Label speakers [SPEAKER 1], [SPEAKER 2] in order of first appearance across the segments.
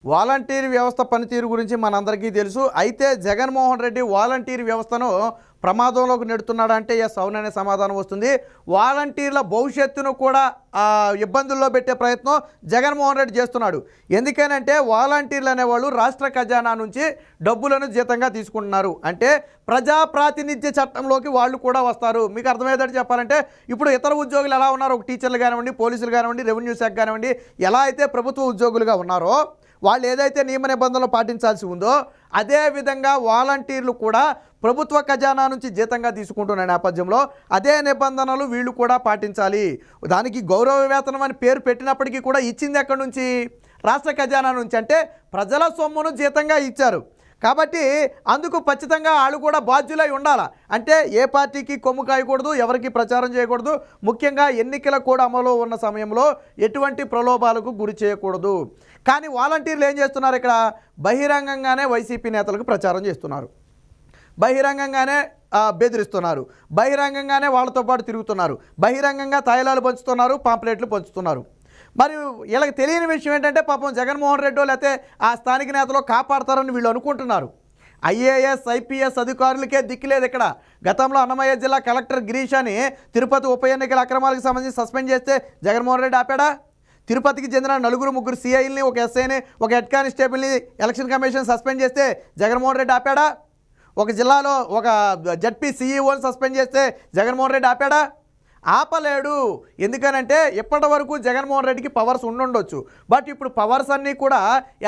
[SPEAKER 1] Volunteer వ్యవస్థ పనితీరు గురించి మనందరికీ తెలుసు. అయితే జగన్మోహన్ రెడ్డి వాలంటీర్ వ్యవస్థను ప్రమాదంలోకి నెడుతున్నాడంటే ఎస్ అవుననే సమాధానం వస్తుంది. వాలంటీర్ల భవిష్యత్తును కూడా ఇబ్బందుల్లో పెట్టే ప్రయత్నం జగన్మోహన్ రెడ్డి చేస్తున్నాడు. ఎందుకనంటే వాలంటీర్లు అనేవాళ్ళు రాష్ట్ర ఖజానా నుంచి డబ్బులను జీతంగా తీసుకుంటున్నారు. అంటే ప్రజాప్రాతినిధ్య చట్టంలోకి వాళ్ళు కూడా వస్తారు. మీకు అర్థమయ్యేటట్టు చెప్పాలంటే ఇప్పుడు ఇతర ఉద్యోగులు ఎలా ఉన్నారు, ఒక టీచర్లు కానివ్వండి, పోలీసులు కానివ్వండి, రెవెన్యూ శాఖ కానివ్వండి, ఎలా అయితే ప్రభుత్వ ఉద్యోగులుగా ఉన్నారో వాళ్ళు ఏదైతే నియమ నిబంధనలు పాటించాల్సి ఉందో అదే విధంగా వాలంటీర్లు కూడా ప్రభుత్వ ఖజానా నుంచి జీతంగా తీసుకుంటున్న నేపథ్యంలో అదే నిబంధనలు వీళ్ళు కూడా పాటించాలి. దానికి గౌరవ వేతనం అని పేరు పెట్టినప్పటికీ కూడా ఇచ్చింది ఎక్కడి నుంచి? రాష్ట్ర ఖజానా నుంచి. అంటే ప్రజల సొమ్మును జీతంగా ఇచ్చారు కాబట్టి అందుకు ఖచ్చితంగా వాళ్ళు కూడా బాధ్యులై ఉండాలి. అంటే ఏ పార్టీకి కొమ్ము కాయకూడదు, ఎవరికి ప్రచారం చేయకూడదు, ముఖ్యంగా ఎన్నికల కూడా అమలు ఉన్న సమయంలో ఎటువంటి ప్రలోభాలకు గురి చేయకూడదు. కానీ వాలంటీర్లు ఏం చేస్తున్నారు? ఇక్కడ బహిరంగంగానే వైసీపీ నేతలకు ప్రచారం చేస్తున్నారు, బహిరంగంగానే బెదిరిస్తున్నారు, బహిరంగంగానే వాళ్ళతో పాటు తిరుగుతున్నారు, బహిరంగంగా తాయిలాలు పంచుతున్నారు, పాంప్లెట్లు పంచుతున్నారు. మరి వీళ్ళకి తెలియని విషయం ఏంటంటే పాపం జగన్మోహన్ రెడ్డి లేకపోతే ఆ స్థానిక నేతలు కాపాడతారని వీళ్ళు అనుకుంటున్నారు. ఐఏఎస్ ఐపీఎస్ అధికారులకే దిక్కులేదు ఇక్కడ. గతంలో అన్నమయ్య జిల్లా కలెక్టర్ గిరీషాని తిరుపతి ఉప ఎన్నికల అక్రమాలకు సంబంధించి సస్పెండ్ చేస్తే జగన్మోహన్ రెడ్డి ఆపాడా? తిరుపతికి చెందిన ముగ్గురు సిఐల్ని, ఒక ఎస్ఐని, ఒక హెడ్ కానిస్టేబుల్ని ఎలక్షన్ కమిషన్ సస్పెండ్ చేస్తే జగన్మోహన్ రెడ్డి ఆపాడా? ఒక జిల్లాలో ఒక జడ్పీ సీఈఓని సస్పెండ్ చేస్తే జగన్మోహన్ రెడ్డి ఆపాడా? ఆపలేడు. ఎందుకనంటే ఇప్పటి వరకు జగన్మోహన్ రెడ్డికి పవర్స్ ఉండుండొచ్చు, బట్ ఇప్పుడు పవర్స్ అన్నీ కూడా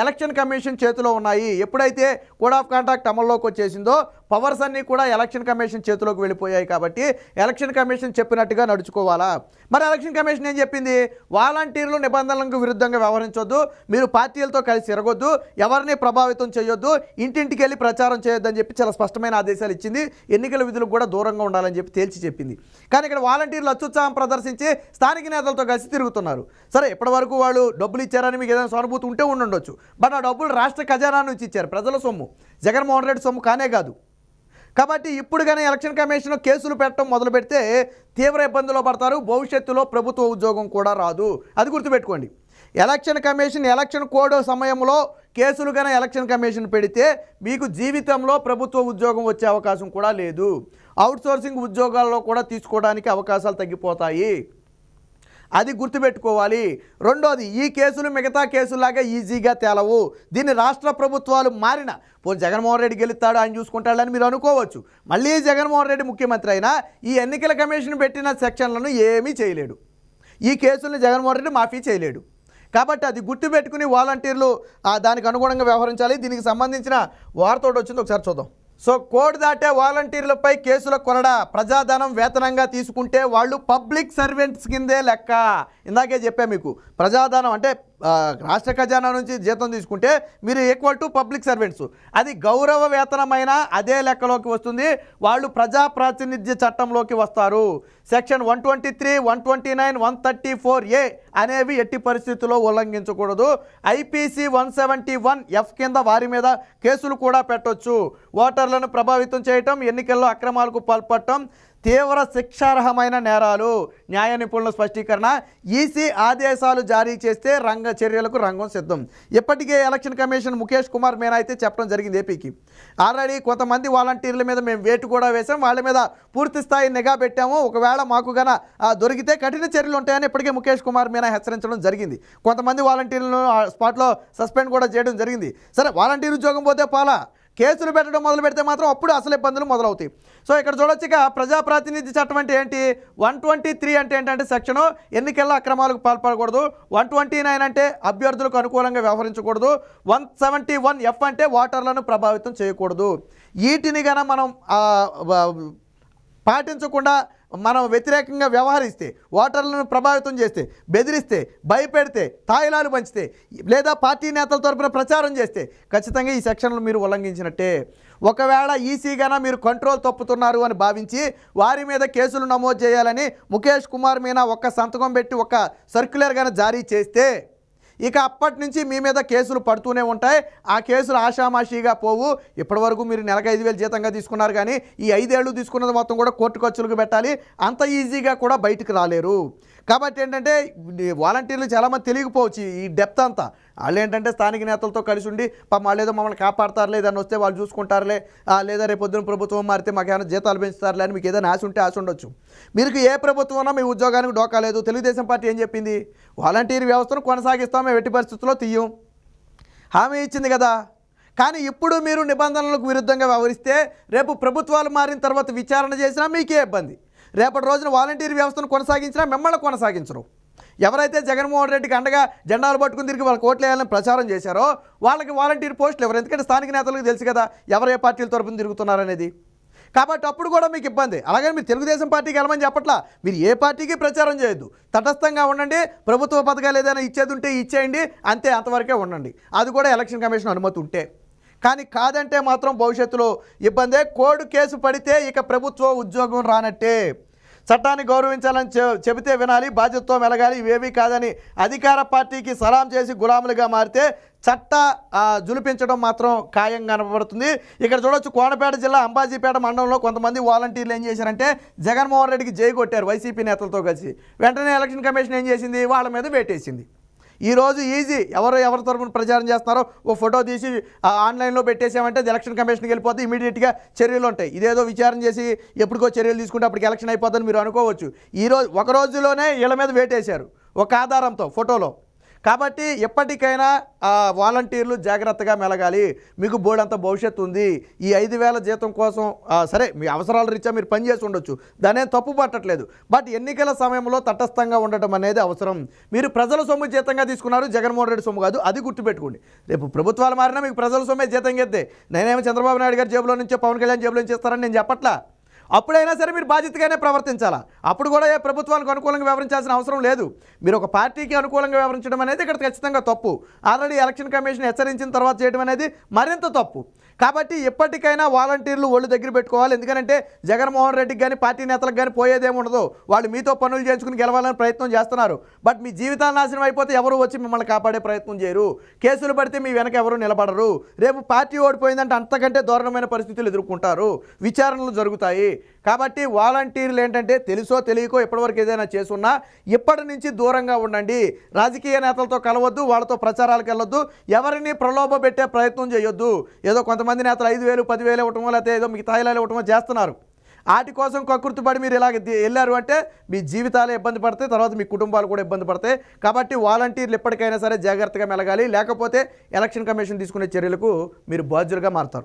[SPEAKER 1] ఎలక్షన్ కమిషన్ చేతిలో ఉన్నాయి. ఎప్పుడైతే కోడ్ ఆఫ్ కాంటాక్ట్ అమల్లోకి వచ్చేసిందో పవర్స్ అన్నీ కూడా ఎలక్షన్ కమిషన్ చేతిలోకి వెళ్ళిపోయాయి. కాబట్టి ఎలక్షన్ కమిషన్ చెప్పినట్టుగా నడుచుకోవాలా. మరి ఎలక్షన్ కమిషన్ ఏం చెప్పింది? వాలంటీర్లు నిబంధనలకు విరుద్ధంగా వ్యవహరించొద్దు, మీరు పార్టీలతో కలిసి తిరగొద్దు, ఎవరిని ప్రభావితం చేయొద్దు, ఇంటింటికి వెళ్ళి ప్రచారం చేయొద్దని చెప్పి చాలా స్పష్టమైన ఆదేశాలు ఇచ్చింది. ఎన్నికల విధులకు కూడా దూరంగా ఉండాలని చెప్పి తేల్చి చెప్పింది. కానీ ఇక్కడ వాలంటీర్లు అత్యుత్సాహం ప్రదర్శించి స్థానిక నేతలతో కలిసి తిరుగుతున్నారు. సరే, ఇప్పటివరకు వాళ్ళు డబ్బులు ఇచ్చారని మీకు ఏదైనా సానుభూతి ఉంటే ఉండొచ్చు, బట్ ఆ డబ్బులు రాష్ట్ర ఖజానా నుంచి ఇచ్చారు, ప్రజల సొమ్ము, జగన్మోహన్ రెడ్డి సొమ్ము కానే కాదు. కాబట్టి ఇప్పుడు కానీ ఎలక్షన్ కమిషన్ కేసులు పెట్టడం మొదలు పెడితే తీవ్ర ఇబ్బందుల్లో పడతారు. భవిష్యత్తులో ప్రభుత్వ ఉద్యోగం కూడా రాదు. అది గుర్తుపెట్టుకోండి. ఎలక్షన్ కమిషన్ ఎలక్షన్ కోడ్ సమయంలో కేసులు కానీ ఎలక్షన్ కమిషన్ పెడితే మీకు జీవితంలో ప్రభుత్వ ఉద్యోగం వచ్చే అవకాశం కూడా లేదు. అవుట్సోర్సింగ్ ఉద్యోగాల్లో కూడా తీసుకోవడానికి అవకాశాలు తగ్గిపోతాయి. అది గుర్తుపెట్టుకోవాలి. రెండోది, ఈ కేసులు మిగతా కేసులాగా ఈజీగా తేలవు. దీన్ని రాష్ట్ర ప్రభుత్వాలు మారిన జగన్మోహన్ రెడ్డి గెలుస్తాడు, ఆయన చూసుకుంటాడని మీరు అనుకోవచ్చు. మళ్ళీ జగన్మోహన్ రెడ్డి ముఖ్యమంత్రి అయినా ఈ ఎన్నికల కమిషన్ పెట్టిన సెక్షన్లను ఏమీ చేయలేడు. ఈ కేసుల్ని జగన్మోహన్ రెడ్డి మాఫీ చేయలేడు. కాబట్టి అది గుర్తుపెట్టుకుని వాలంటీర్లు దానికి అనుగుణంగా వ్యవహరించాలి. దీనికి సంబంధించిన వార్త వచ్చింది, ఒకసారి చూద్దాం. సో కోడ్ దాటే వాలంటీర్లపై కేసుల కొరడా. ప్రజాధనం వేతనంగా తీసుకుంటే వాళ్ళు పబ్లిక్ సర్వెంట్స్ కిందే లెక్క. ఇందాకే చెప్పా మీకు, ప్రజాధనం అంటే రాష్ట్ర ఖజానా నుంచి జీతం తీసుకుంటే మీరు ఈక్వల్ టు పబ్లిక్ సర్వెంట్స్. అది గౌరవ వేతనమైన అదే లెక్కలోకి వస్తుంది. వాళ్ళు ప్రజాప్రాతినిధ్య చట్టంలోకి వస్తారు. సెక్షన్ 123, 129, 134A అనేవి ఎట్టి పరిస్థితుల్లో ఉల్లంఘించకూడదు. ఐపీసీ 171F కింద వారి మీద కేసులు కూడా పెట్టొచ్చు. ఓటర్లను ప్రభావితం చేయటం, ఎన్నికల్లో అక్రమాలకు పాల్పడటం తీవ్ర శిక్షార్హమైన నేరాలు. న్యాయ నిపుణుల స్పష్టీకరణ. ఈసీ ఆదేశాలు జారీ చేస్తే చర్యలకు రంగం సిద్ధం. ఇప్పటికే ఎలక్షన్ కమిషన్ ముఖేష్ కుమార్ మీనా అయితే చెప్పడం జరిగింది. ఏపీకి ఆల్రెడీ కొంతమంది వాలంటీర్ల మీద మేము వేటు కూడా వేసాం, వాళ్ళ మీద పూర్తి స్థాయి నిఘా పెట్టాము, ఒకవేళ మాకు గన దొరికితే కఠిన చర్యలు ఉంటాయని ఇప్పటికే ముఖేష్ కుమార్ మీనా హెచ్చరించడం జరిగింది. కొంతమంది వాలంటీర్లను స్పాట్లో సస్పెండ్ కూడా చేయడం జరిగింది. సరే, వాలంటీర్ ఉద్యోగం పోతే పాలా, కేసులు పెట్టడం మొదలు పెడితే మాత్రం అప్పుడు అసలు ఇబ్బందులు మొదలవుతాయి. సో ఇక్కడ చూడొచ్చు, ఇక ప్రజాప్రాతినిధ్య చట్టం అంటే ఏంటి? 123 అంటే ఏంటంటే సెక్షను ఎన్నికల్లో అక్రమాలకు పాల్పడకూడదు. 129 అంటే అభ్యర్థులకు అనుకూలంగా వ్యవహరించకూడదు. 171F అంటే ఓటర్లను ప్రభావితం చేయకూడదు. వీటిని గన మనం పాటించకుండా మనం వ్యతిరేకంగా వ్యవహరిస్తే, ఓటర్లను ప్రభావితం చేస్తే, బెదిరిస్తే, భయపెడితే, తాయిలాలు పంచితే, లేదా పార్టీ నేతల తరపున ప్రచారం చేస్తే ఖచ్చితంగా ఈ సెక్షన్లు మీరు ఉల్లంఘించినట్టే. ఒకవేళ ఈసీగాన మీరు కంట్రోల్ తప్పుతున్నారు అని భావించి వారి మీద కేసులు నమోదు చేయాలని ముఖేష్ కుమార్ మీనా ఒక్క సంతకం పెట్టి ఒక సర్క్యులర్ గాన జారీ చేస్తే ఇక అప్పటి నుంచి మీ మీద కేసులు పడుతూనే ఉంటాయి. ఆ కేసులు ఆషామాషీగా పోవు. ఇప్పటివరకు మీరు నెలకు 5,000 జీతంగా తీసుకున్నారు, కానీ ఈ 5 ఏళ్ళు తీసుకున్నది మొత్తం కూడా కోర్టు ఖర్చులకు పెట్టాలి. అంత ఈజీగా కూడా బయటకు రాలేరు. కాబట్టి ఏంటంటే వాలంటీర్లు చాలామంది తెలియకపోవచ్చు ఈ డెప్త్ అంతా. వాళ్ళు ఏంటంటే స్థానిక నేతలతో కలిసి ఉండి పాపం వాళ్ళు ఏదో మమ్మల్ని కాపాడతారులే, ఏదైనా వస్తే వాళ్ళు చూసుకుంటారులే, లేదా రేపు పొద్దున ప్రభుత్వం మారితే మాకు ఏమైనా జీతాలు పెంచుతారులే అని మీకు ఏదైనా ఆశ ఉంటే ఆశ ఉండొచ్చు. మీకు ఏ ప్రభుత్వం ఉన్నా మీ ఉద్యోగానికి డోకా లేదు. తెలుగుదేశం పార్టీ ఏం చెప్పింది? వాలంటీర్ వ్యవస్థను కొనసాగిస్తాం, మేము ఎట్టి పరిస్థితుల్లో తీయం హామీ ఇచ్చింది కదా. కానీ ఇప్పుడు మీరు నిబంధనలకు విరుద్ధంగా వ్యవహరిస్తే రేపు ప్రభుత్వాలు మారిన తర్వాత విచారణ చేసినా మీకే ఇబ్బంది. రేపటి రోజున వాలంటీర్ వ్యవస్థను కొనసాగించినా మిమ్మల్ని కొనసాగించరు. ఎవరైతే జగన్మోహన్ రెడ్డికి అండగా జెండాలు పట్టుకుని తిరిగి వాళ్ళకి ఓట్లు వేయాలని ప్రచారం చేశారో వాళ్ళకి వాలంటీర్ పోస్టులు ఎవరు? ఎందుకంటే స్థానిక నేతలకు తెలుసు కదా ఎవరు ఏ పార్టీల తరపున తిరుగుతున్నారనేది. కాబట్టి అప్పుడు కూడా మీకు ఇబ్బంది. అలాగే మీరు తెలుగుదేశం పార్టీకి వెళ్ళమని చెప్పట్లా, మీరు ఏ పార్టీకి ప్రచారం చేయొద్దు, తటస్థంగా ఉండండి. ప్రభుత్వ పథకాలు ఏదైనా ఇచ్చేది ఉంటే ఇచ్చేయండి, అంతే, అంతవరకే ఉండండి. అది కూడా ఎలక్షన్ కమిషన్ అనుమతి ఉంటే. కానీ కాదంటే మాత్రం భవిష్యత్తులో ఇబ్బందే. కోర్టు కేసు పడితే ఇక ప్రభుత్వ ఉద్యోగం రానట్టే. చట్టాన్ని గౌరవించాలని చెబితే వినాలి, బాధ్యతతో మెలగాలి, ఇవేవీ కాదని అధికార పార్టీకి సలాం చేసి గులాములుగా మారితే చట్ట జులిపించడం మాత్రం ఖాయంగా కనబడుతుంది. ఇక్కడ చూడొచ్చు, కోనపేట జిల్లా అంబాజీపేట మండలంలో కొంతమంది వాలంటీర్లు ఏం చేశారంటే జగన్మోహన్ రెడ్డికి జై కొట్టారు వైసీపీ నేతలతో కలిసి. వెంటనే ఎలక్షన్ కమిషన్ ఏం చేసింది? వాళ్ళ మీద వేటేసింది. ఈరోజు ఈజీ, ఎవరి తరపున ప్రచారం చేస్తున్నారో ఓ ఫోటో తీసి ఆన్లైన్లో పెట్టేసామంటే ఎలక్షన్ కమిషన్కి వెళ్ళిపోతే ఇమీడియట్గా చర్యలు ఉంటాయి. ఇదేదో విచారణ చేసి ఎప్పటికో చర్యలు తీసుకుంటే అప్పటికి ఎలక్షన్ అయిపోతుందని మీరు అనుకోవచ్చు. ఈరోజు ఒక రోజులోనే వీళ్ళ మీద వేటేశారు ఒక ఆధారంతో ఫోటోలో. కాబట్టి ఎప్పటికైనా వాలంటీర్లు జాగ్రత్తగా మెలగాలి. మీకు బోర్డంత భవిష్యత్తు ఉంది. ఈ 5,000 జీతం కోసం సరే మీ అవసరాల రీత్యా మీరు పనిచేసి ఉండొచ్చు, దానేం తప్పు పట్టట్లేదు. బట్ ఎన్నికల సమయంలో తటస్థంగా ఉండటం అనేది అవసరం. మీరు ప్రజల సొమ్ము జీతంగా తీసుకున్నారు, జగన్మోహన్ రెడ్డి సొమ్ము కాదు, అది గుర్తుపెట్టుకోండి. రేపు ప్రభుత్వాలు మారినా మీకు ప్రజల సొమ్మే జీతం గెత్తే. నేనేమో చంద్రబాబు నాయుడు గారి జేబులో నుంచో పవన్ కళ్యాణ్ జేబులో నుంచి ఇస్తారని నేను చెప్పట్లా. అప్పుడైనా సరే మీరు బాధ్యతగానే ప్రవర్తించాలా. అప్పుడు కూడా ఏ ప్రభుత్వానికి అనుకూలంగా వ్యవహరించాల్సిన అవసరం లేదు. మీరు ఒక పార్టీకి అనుకూలంగా వ్యవహరించడం అనేది ఇక్కడ ఖచ్చితంగా తప్పు. ఆల్రెడీ ఎలక్షన్ కమిషన్ హెచ్చరించిన తర్వాత చేయడం అనేది మరింత తప్పు. కాబట్టి ఎప్పటికైనా వాలంటీర్లు ఒళ్ళు దగ్గర పెట్టుకోవాలి. ఎందుకంటే జగన్మోహన్ రెడ్డికి కానీ పార్టీ నేతలకు కానీ పోయేదేమి ఉండదు. వాళ్ళు మీతో పనులు చేయించుకుని గెలవాలని ప్రయత్నం చేస్తున్నారు. బట్ మీ జీవితాలు నాశనం అయిపోతే ఎవరు వచ్చి మిమ్మల్ని కాపాడే ప్రయత్నం చేయరు. కేసులు పడితే మీ వెనక ఎవరు నిలబడరు. రేపు పార్టీ ఓడిపోయిందంటే అంతకంటే దారుణమైన పరిస్థితులు ఎదుర్కొంటారు. విచారణలు జరుగుతాయి. కాబట్టి వాలంటీర్లు ఏంటంటే తెలుసో తెలియకో ఎప్పటివరకు ఏదైనా చేసున్నా ఇప్పటి నుంచి దూరంగా ఉండండి. రాజకీయ నేతలతో కలవద్దు, వాళ్ళతో ప్రచారాలకు వెళ్ళొద్దు, ఎవరిని ప్రలోభ పెట్టే ప్రయత్నం చేయొద్దు. ఏదో కొంతమంది నేతలు 5,000 10,000 ఇవ్వటమో లేకపోతే ఏదో మీకు తాయిలాలు ఇవ్వటమో చేస్తున్నారు. వాటి కోసం కకృతిపడి మీరు ఇలాగ వెళ్ళారు అంటే మీ జీవితాలే ఇబ్బంది పడతాయి, తర్వాత మీ కుటుంబాలు కూడా ఇబ్బంది పడతాయి. కాబట్టి వాలంటీర్లు ఎప్పటికైనా సరే జాగ్రత్తగా మెలగాలి. లేకపోతే ఎలక్షన్ కమిషన్ తీసుకునే చర్యలకు మీరు బాధ్యులుగా మారుతారు.